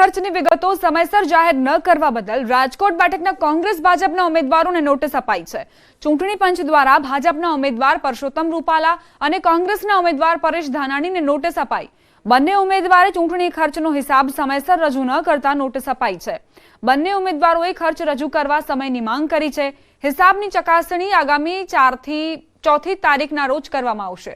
ખર્ચની વિગતો સમયસર જાહેર ન કરવા બદલ રાજકોટ બેઠકના કોંગ્રેસ ભાજપના ઉમેદવારોને નોટિસ અપાઈ છે। ચૂંટણી પંચ દ્વારા ભાજપના ઉમેદવાર પરસોત્તમ રૂપાલા અને કોંગ્રેસના ઉમેદવાર પરેશ ધાનાણીને નોટિસ અપાઈ। બંને ઉમેદવારે ચૂંટણી ખર્ચનો હિસાબ સમયસર રજૂ ન કરતા નોટિસ અપાઈ છે। બંને ઉમેદવારોએ ખર્ચ રજૂ કરવા સમયની માંગ કરી છે। હિસાબની ચકાસણી આગામી 4 થી 4 તારીખના રોજ કરવામાં આવશે।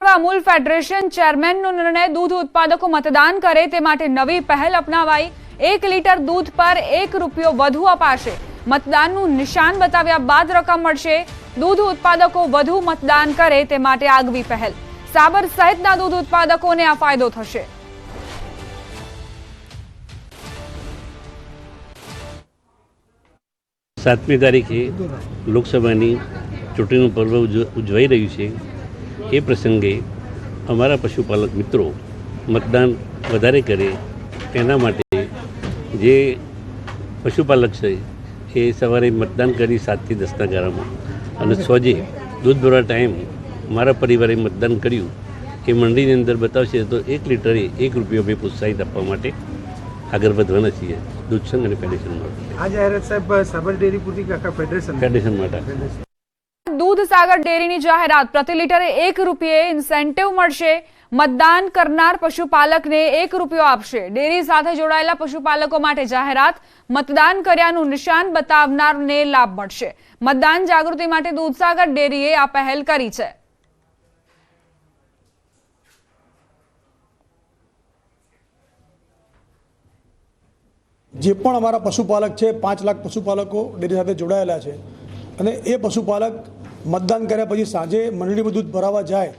अमूल फेडरेशन चेरमेन नो निर्णय दूध उत्पादकों मतदान करे ते माटे नवी पहल अपनावाई। 1 लीटर दूध पर 1 रूपियो वधु अपाशे। मतदान नु निशान बताव्या बाद रकम मळशे। दूध उत्पादकों वधु मतदान करे ते माटे आगवी पहल। साबर सहितना दूध उत्पादकोने आ फायदो थशे। 7મી તારીખે લોકસભાની ચૂંટણીનું પર્વ ઉજવાઈ રહ્યું છે। એ પ્રસંગે અમારા પશુપાલક મિત્રો મતદાન વધારે કરે તેના માટે જે પશુપાલક છે એ સવારે મતદાન કરી 7 થી 10ના ગાળામાં અને સોજે દૂધ ભરવા ટાઈમ મારા પરિવારે મતદાન કર્યું એ મંડીની અંદર બતાવશે તો 1 લીટરે 1 રૂપિયો બે પ્રોત્સાહિત આપવા માટે આગળ વધવાના છીએ દૂધ સંઘ અને ફેડરેશન માટે। આ જાહેરાત સાહેબ સાબર ડેરી પૂરતી કાકા ફેડરેશન માટે दूध सागर डेरी जाहेरात प्रति लीटरे 1 रूपिये इंसेंटिव मळशे। मतदान करनार पशुपालक ने 1 रूपियो आपशे। डेरी साथे जोड़ायेला पशुपालको माटे जाहेरात। मतदान कर्यानुं निशान बतावनार ने लाभ मळशे। मतदान जागृति माटे दूध सागर डेरीए आ पहल करी छे। जे पण अमारा पशुपालक छे 5 लाख पशुपालको डेरी साथे जोड़ायेला छे અને એ પશુપાલક મતદાન કર્યા પછી સાંજે મંડળીમાં દૂધ ભરાવા જાય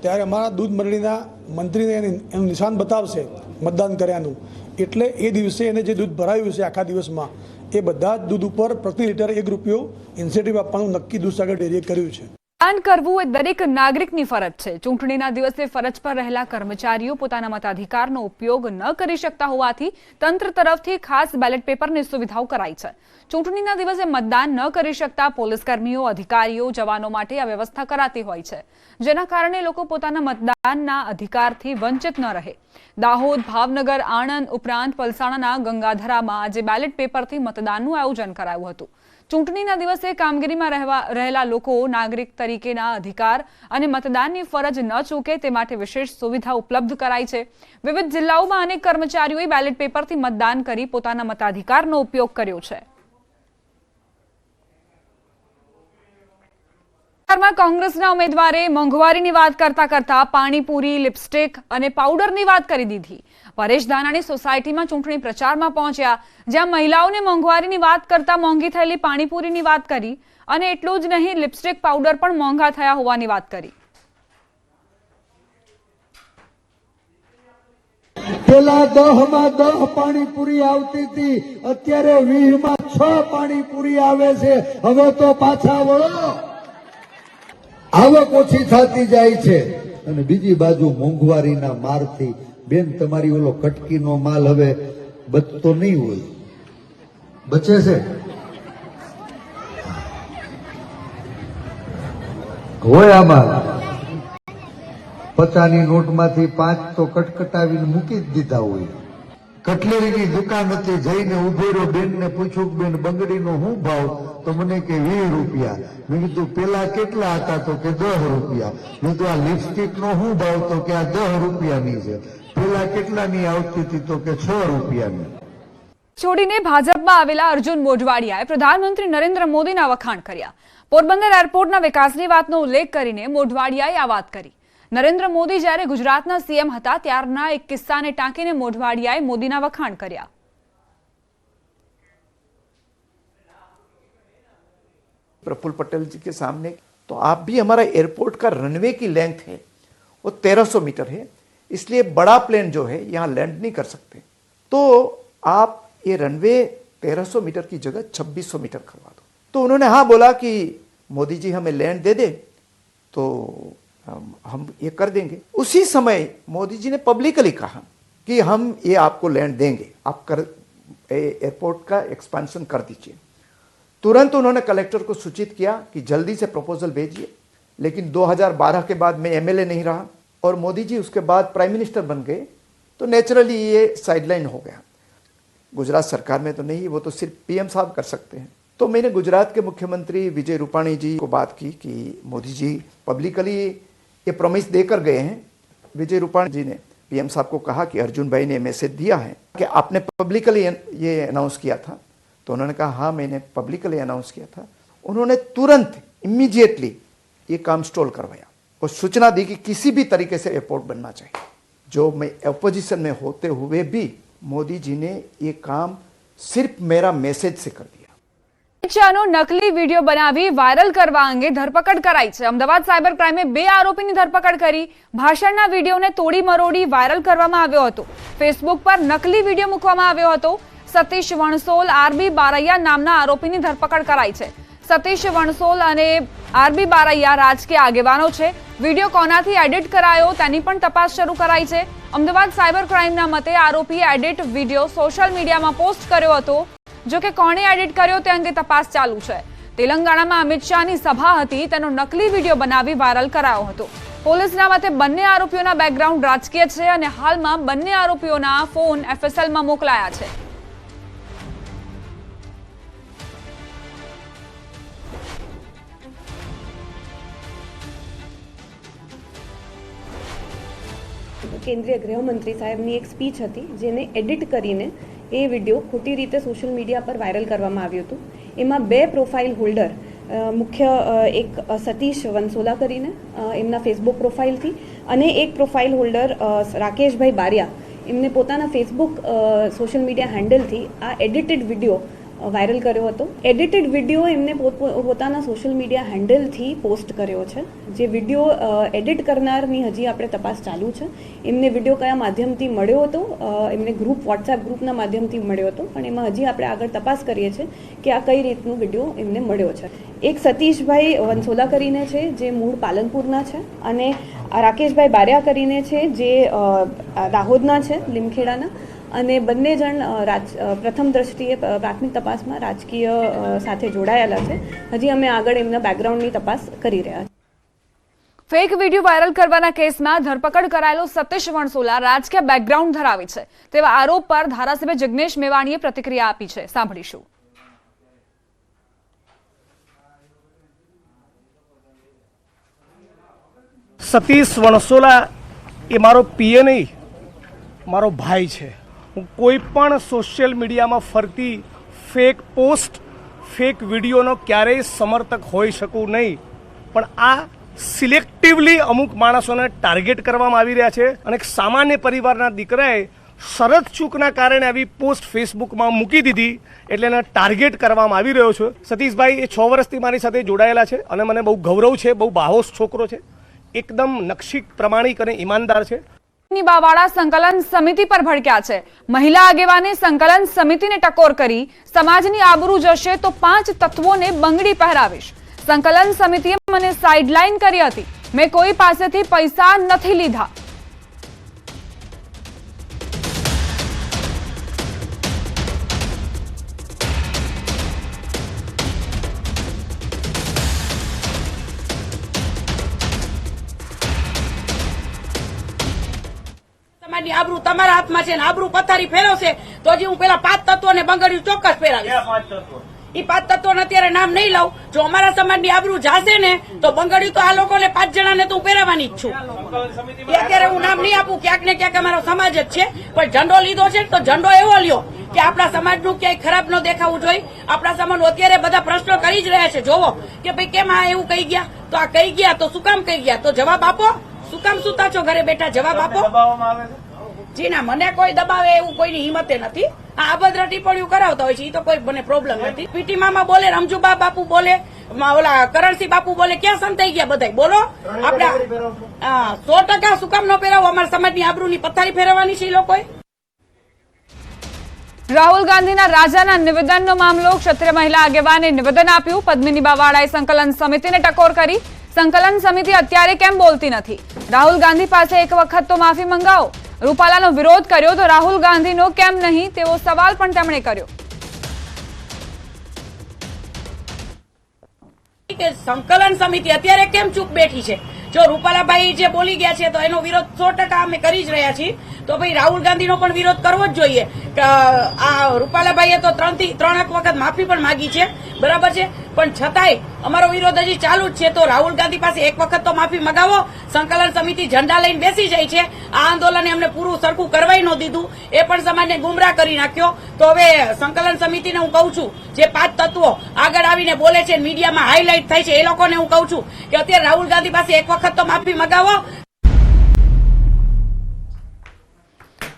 ત્યારે અમારા દૂધ મંડળીના મંત્રીને એનું નિશાન બતાવશે મતદાન કર્યાનું। એટલે એ દિવસે એને જે દૂધ ભરાયું છે આખા દિવસમાં એ બધા જ દૂધ ઉપર પ્રતિ લીટર 1 રૂપિયો ઇન્સેન્ટિવ આપવાનું નક્કી દૂધ સાગર ડેરીએ કર્યું છે। मतदान करवू ए दरेक नागरिकनी फरज छे। चूंटणीना दिवसे फरज पर रहेला कर्मचारीओ पोताना मताधिकारनो उपयोग न करी शकता होवाथी तंत्र तरफथी खास बेलेट पेपरनी सुविधाओ कराई छे। चूंटणीना दिवसे मतदान न करी शकता पोलीसकर्मीओ अधिकारीओ जवानो माटे आ व्यवस्था कराती होय छे, जेना कारणे लोको पोताना मतदानना अधिकारथी वंचित न रहे। दाहोद, भावनगर, आणंद उपरांत पलसाणाना गंगाधरामां આજે બેલેટ પેપરથી મતદાનનું આયોજન કરાયું હતું। ચૂંટણીના દિવસે કામગીરીમાં રહેલા લોકો નાગરિક તરીકેના અધિકાર અને મતદાનની ફરજ ન ચૂકે તે માટે વિશેષ સુવિધા ઉપલબ્ધ કરાઈ છે। વિવિધ જિલ્લાઓમાં અનેક કર્મચારીઓએ બેલેટ પેપરથી મતદાન કરી પોતાના મતાધિકારનો ઉપયોગ કર્યો છે। કોંગ્રેસના ઉમેદવારે મોંઘવારીની વાત કરતા પાણીપુરી, લિપસ્ટિક અને પાવડરની વાત કરી દીધી। પરેશ ધાનાણી સોસાયટીમાં ચૂંટણી પ્રચારમાં પહોંચ્યા, જ્યાં મહિલાઓને મોંઘવારીની વાત કરતા મોંઘી થયેલી પાણીપુરીની વાત કરી અને એટલું જ નહીં લિપસ્ટિક પાવડર પણ મોંઘા થયા હોવાની વાત કરી। પેલા 10 માં 10 પાણીપુરી આવતી હતી, અત્યારે 20 માં 6 પાણીપુરી આવે છે। હવે તો પાછા વળો। આવક ઓછી થતી જાય છે અને બીજી બાજુ મોંઘવારીના મારથી બેન તમારી ઓલો કટકીનો માલ હવે બચતો નહીં હોય, બચે છે હોય આમાં 50ની નોટમાંથી 5 તો કટકટાવીને મૂકી જ દીધા હોય। કટલેરીની દુકાન હતી, જઈને ઉભો રહ્યો, બેનને પૂછ્યું બેન બંગડીનો શું ભાવ? તો મને કે 20 રૂપિયા। મેં કીધું પેલા કેટલા હતા? તો કે 10 રૂપિયા। મેં કીધું આ લિપસ્ટિકનો શું ભાવ? તો કે આ 10 રૂપિયાની છે। પેલા કેટલાની આવતી હતી? તો કે 6 રૂપિયાની। છોડીને ભાજપમાં આવેલા અર્જુન મોઢવાડિયાએ પ્રધાનમંત્રી નરેન્દ્ર મોદીના વખાણ કર્યા। પોરબંદર એરપોર્ટના વિકાસની વાતનો ઉલ્લેખ કરીને મોઢવાડિયાએ આ વાત કરી। નરેન્દ્ર મોદી જ્યારે ગુજરાતના સીએમ હતા ત્યારના એક કિસ્સાને ટાંકીને મોઢવાડિયાએ મોદીના વખાણ કર્યા। प्रफुल्ल पटेल जी के सामने तो आप भी हमारा एयरपोर्ट का रनवे की लेंथ है वो 1300 मीटर है, इसलिए बड़ा प्लेन जो है यहाँ लैंड नहीं कर सकते। तो आप ये रनवे 1300 मीटर की जगह 2600 मीटर करवा दो। तो उन्होंने हाँ बोला कि मोदी जी हमें लैंड दे दे तो हम ये कर देंगे। उसी समय मोदी जी ने पब्लिकली कहा कि हम ये आपको लैंड देंगे, आप कर एयरपोर्ट का एक्सपेंशन कर दीजिए। तुरंत उन्होंने कलेक्टर को सूचित किया कि जल्दी से प्रपोजल भेजिए। लेकिन 2012 के बाद मैं एमएलए नहीं रहा और मोदी जी उसके बाद प्राइम मिनिस्टर बन गए तो नेचुरली ये साइडलाइन हो गया। गुजरात सरकार में तो नहीं, वो तो सिर्फ पीएम साहब कर सकते हैं। तो मैंने गुजरात के मुख्यमंत्री विजय रूपाणी जी को बात की कि मोदी जी पब्लिकली ये प्रॉमिस देकर गए हैं। विजय रूपाणी जी ने पीएम साहब को कहा कि अर्जुन भाई ने मैसेज दिया है कि आपने पब्लिकली ये अनाउंस किया था। तो उन्होंने कहा हाँ मैंने पब्लिकली अनाउंस किया था। उन्होंने तुरंत इमीडिएटली ये काम स्टॉल करवाया और सूचना दी कि किसी भी तरीके से एयरपोर्ट बनना चाहिए। जो मैं अपोजिशन में होते हुए भी मोदी जी ने ये काम सिर्फ मेरा मैसेज से कर दिया। પરીક્ષાનો નકલી વિડીયો બનાવી વાયરલ કરવા અંગે ધરપકડ કરાઈ છે। અમદાવાદ સાયબર ક્રાઇમે 2 આરોપીની ધરપકડ કરી। ભાષણના વિડીયોને તોડી મરોડી વાયરલ કરવામાં આવ્યો હતો। ફેસબુક પર નકલી વિડીયો મૂકવામાં આવ્યો હતો। સતીશ વણસોલ, આરબી બારૈયા નામના આરોપીની ધરપકડ કરાઈ છે। સતીશ વણસોલ અને આરબી બારૈયા રાજકીય આગેવાનો છે। વિડીયો કોનાથી એડિટ કરાયો તેની પણ તપાસ શરૂ કરાઈ છે। અમદાવાદ સાયબર ક્રાઇમના મતે આરોપીએ એડિટ વિડીયો સોશિયલ મીડિયામાં પોસ્ટ કર્યો હતો। જો કે કોણે એડિટ કર્યો તે અંગે તપાસ ચાલુ છે। તેલંગાણામાં અમિત શાહની સભા હતી તેનો નકલી વિડીયો બનાવી વાયરલ કરાયો હતો। પોલીસના મતે બંને આરોપીઓના બેકગ્રાઉન્ડ રાજકીય છે અને હાલમાં બંને આરોપીઓના ફોન એફએસએલમાં મોકલાયા છે। કેન્દ્રીય ગૃહમંત્રી સાહેબની એક સ્પીચ હતી જેને એડિટ કરીને એ વિડીયો ખોટી રીતે સોશિયલ મીડિયા પર વાયરલ કરવામાં આવ્યું હતું। એમાં 2 પ્રોફાઇલ હોલ્ડર મુખ્ય એક સતીશ વનસોલા કરીને એમના ફેસબુક પ્રોફાઇલથી અને એક પ્રોફાઇલ હોલ્ડર રાકેશભાઈ બારિયા એમને પોતાના ફેસબુક સોશિયલ મીડિયા હેન્ડલથી આ એડિટેડ વિડીયો વાયરલ કર્યો હતો। એડિટેડ વિડીયો એમને પોતાના સોશિયલ મીડિયા હેન્ડલથી પોસ્ટ કર્યો છે। જે વિડીયો એડિટ કરનારની હજી આપણે તપાસ ચાલુ છે। એમને વિડીયો કયા માધ્યમથી મળ્યો હતો, એમને ગ્રુપ વોટ્સએપ ગ્રુપના માધ્યમથી મળ્યો હતો, પણ એમાં હજી આપણે આગળ તપાસ કરીએ છીએ કે આ કઈ રીતનો વિડીયો એમને મળ્યો છે। એક સતીશભાઈ વનસોલા કરીને છે જે મૂળ પાલનપુરના છે અને રાકેશભાઈ બારિયા કરીને છે જે દાહોદના છે, લીમખેડાના। અને બંને જણ પ્રથમ દ્રષ્ટિએ પ્રાથમિક તપાસમાં રાજકીય સાથે જોડાયેલા છે। હજી અમે આગળ એમના બેકગ્રાઉન્ડની તપાસ કરી રહ્યા છીએ। ફેક વિડીયો વાયરલ કરવાના કેસમાં ધરપકડ કરાયેલો સતીશ વણસોલા રાજકીય બેકગ્રાઉન્ડ ધરાવે છે તેવા આરોપ પર ધારાસભ્ય જિગ્નેશ મેવાણીએ પ્રતિક્રિયા આપી છે। સાંભળીશું। સતીશ વણસોલા એ મારો પીએ નહીં, મારો ભાઈ છે। હું કોઈ પણ સોશિયલ મીડિયામાં ફરતી ફેક પોસ્ટ, ફેક વિડીયોનો ક્યારેય સમર્થક હોઈ શકું નહીં, પણ આ સિલેક્ટિવલી અમુક માણસોને ટાર્ગેટ કરવામાં આવી રહ્યા છે અને એક સામાન્ય પરિવારના દીકરાએ શરત ચૂકના કારણે આવી પોસ્ટ ફેસબુકમાં મૂકી દીધી એટલે એને ટાર્ગેટ કરવામાં આવી રહ્યો છે। સતીશભાઈ એ 6 વર્ષથી મારી સાથે જોડાયેલા છે અને મને બહુ ગૌરવ છે, બહુ બાહોશ છોકરો છે, એકદમ નક્ષિક, પ્રમાણિક અને ઈમાનદાર છે। બાવાળા સંકલન સમિતિ પર ભડક્યા છે। મહિલા આગેવાને સંકલન સમિતિને ટકોર કરી સમાજની આબરૂ જશે તો 5 તત્વોને બંગડી પહેરાવીશ। સંકલન સમિતિએ મને સાઇડલાઇન કરી હતી, મેં કોઈ પાસેથી પૈસા નથી લીધા। સમાજની આબરૂ તમારા હાથમાં છે ને આબરૂ પથારી ફેરવશે તો હજી હું પેલા 5 તત્વોને બંગડીયું ચોક્કસ ફેરાવીશ। એ 5 તત્વોને અત્યારે નામ નહીં લઉં, જો અમારા સમાજની આબરૂ જાશે ને તો બંગડીયું તો આ લોકોને 5 જણાને તો હું પહેરાવાની જ છું। એ અત્યારે હું નામ નહીં આપું, ક્યાંક ને ક્યાંક અમારો સમાજ જ છે, પણ ઝંડો લીધો છે તો ઝંડો એવો લ્યો કે આપણા સમાજનું ક્યાંય ખરાબ ન દેખાવું જોઈએ। આપણા સમાજ અત્યારે બધા પ્રશ્નો કરી જ રહ્યા છે। જોવો કે ભાઈ કેમ આ એવું કહી ગયા, તો આ કહી ગયા તો શું કામ કહી ગયા, તો જવાબ આપો। શું કામ સુતા છો ઘરે બેઠા, જવાબ આપો। જી ના, મને કોઈ દબાવે એવું કોઈની હિંમતે નથી। આ અભદ્ર ટિપ્પણીઓ કરાવતા હોય છે એ તો કોઈ મને પ્રોબ્લેમ નથી। પીટી મામા બોલે, રમજુબા બાપુ બોલે, ઓલા કરણસિંહ બાપુ બોલે, ક્યાં સંતાઈ ગયા બધાય? બોલો આપડા 100% શું કામ ન પહેરાવો? અમારા સમાજની આબરૂની પથારી ફેરવવાની છે એ લોકોએ। રાહુલ ગાંધીના રાજાના નિવેદનનો મામલો ક્ષત્રિય મહિલા આગેવાને નિવેદન આપ્યું। પદ્મિની બાવાળાએ સંકલન સમિતિને ટકોર કરી। સંકલન સમિતિ અત્યારે કેમ બોલતી નથી? રાહુલ ગાંધી પાસે એક વખત તો માફી મંગાવો। રૂપાલાનો વિરોધ કર્યો તો રાહુલ ગાંધીનો કેમ નહીં તેવો સવાલ પણ તેમણે કર્યો। કે સંકલન સમિતિ અત્યારે કેમ ચૂપ બેઠી છે? જો રૂપાલાભાઈ જે બોલી ગયા છે તો એનો વિરોધ 100% અમે કરી જ રહ્યા છીએ. તો ભાઈ રાહુલ ગાંધીનો પણ વિરોધ કરવો જ જોઈએ. આ રૂપાલાભાઈએ તો 3 વખત માફી પણ માંગી છે, બરાબર છે, પણ છતાંય અમારો વિરોધ હજી ચાલુ જ છે. તો રાહુલ ગાંધી પાસે એક વખત તો માફી મંગાવો. સંકલન સમિતિ ઝંડા લઈને બેસી જાય છે. આ આંદોલને અમને પૂરું સરખું કરવાય ન દીધું, એ પણ સમાજને ગુમરાહ કરી નાખ્યો. તો હવે સંકલન સમિતિને હું કહું છું, જે 5 તત્વો આગળ આવીને બોલે છે, મીડિયામાં હાઇલાઇટ થાય છે, એ લોકોને હું કહું છું કે અત્યારે રાહુલ ગાંધી પાસે એક વખત તો માફી મંગાવો.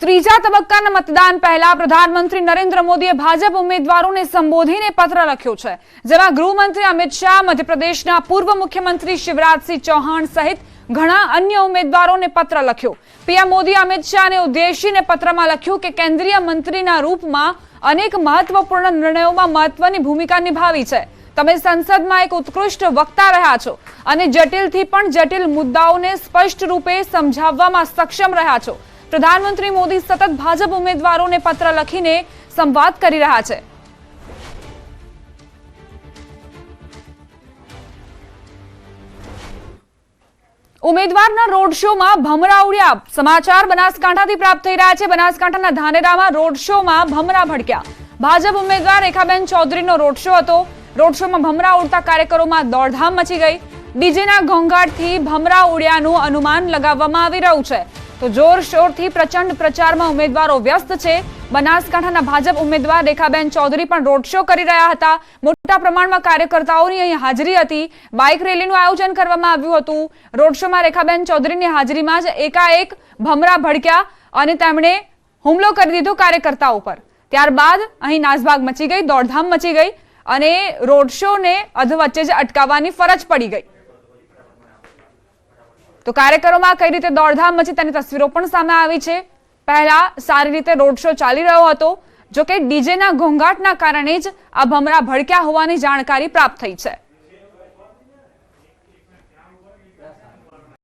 ત્રીજા તબક્કાના મતદાન પહેલા પ્રધાનમંત્રી નરેન્દ્ર મોદીએ ભાજપ ઉમેદવારોને સંબોધીને પત્ર લખ્યો છે, જેમાં ગૃહમંત્રી અમિત શાહ, મધ્યપ્રદેશના પૂર્વ મુખ્યમંત્રી શિવરાજસિંહ ચૌહાણ સહિત ઘણા અન્ય ઉમેદવારોને પત્ર લખ્યો. પીએમ મોદીએ અમિત શાહને ઉદ્દેશીને પત્રમાં લખ્યું કે કેન્દ્રીય મંત્રીના રૂપમાં અનેક મહત્વપૂર્ણ નિર્ણયોમાં મહત્વની ભૂમિકા નિભાવી છે. તમે સંસદમાં એક ઉત્કૃષ્ટ વક્તા રહ્યા છો અને જટિલથી પણ જટિલ મુદ્દાઓને સ્પષ્ટ રૂપે સમજાવવામાં સક્ષમ રહ્યા છો. પ્રધાનમંત્રી મોદી સતત ભાજપ ઉમેદવારોને પત્ર લખીને સંવાદ કરી રહ્યા છે. ઉમેદવારના રોડ શોમાં ભમરા ઉડ્યા. સમાચાર બનાસકાંઠાથી પ્રાપ્ત થઈ રહ્યા છે. બનાસકાંઠાના ધાનેરામાં રોડ શોમાં ભમરા ભડક્યા. ભાજપ ઉમેદવાર રેખાબેન ચૌધરીનો રોડ શો હતો. રોડ શોમાં ભમરા ઉડતા કાર્યકરોમાં દોડધામ મચી ગઈ. ડીજેના ઘોંઘાટથી ભમરા ઉડ્યાનું અનુમાન લગાવવામાં આવી રહ્યું છે. તો જોરશોરથી પ્રચંડ પ્રચારમાં ઉમેદવારો વ્યસ્ત છે. બનાસકાંઠાના ભાજપ ઉમેદવાર રેખાબેન ચૌધરી પણ રોડ શો કરી રહ્યા હતા. મોટા પ્રમાણમાં કાર્યકર્તાઓની અહીં હાજરી હતી. બાઇક રેલીનું આયોજન કરવામાં આવ્યું હતું. રોડ શોમાં રેખાબેન ચૌધરીની હાજરીમાં જ એકાએક ભમરા ભડક્યા અને તેમણે હુમલો કરી દીધો કાર્યકર્તાઓ પર. ત્યારબાદ અહીં નાસભાગ મચી ગઈ, દોડધામ મચી ગઈ અને રોડ શોને અધવચ્ચે જ અટકાવવાની ફરજ પડી ગઈ. તો કાર્યકરોમાં કઈ રીતે દોડધામ મચી તેની તસવીરો પણ સામે આવી છે. પહેલા સારી રીતે રોડ શો ચાલી રહ્યો હતો, જો કે ડીજેના ઘોંઘાટના કારણે જ આ ભમરા ભડક્યા હોવાની જાણકારી પ્રાપ્ત થઈ છે.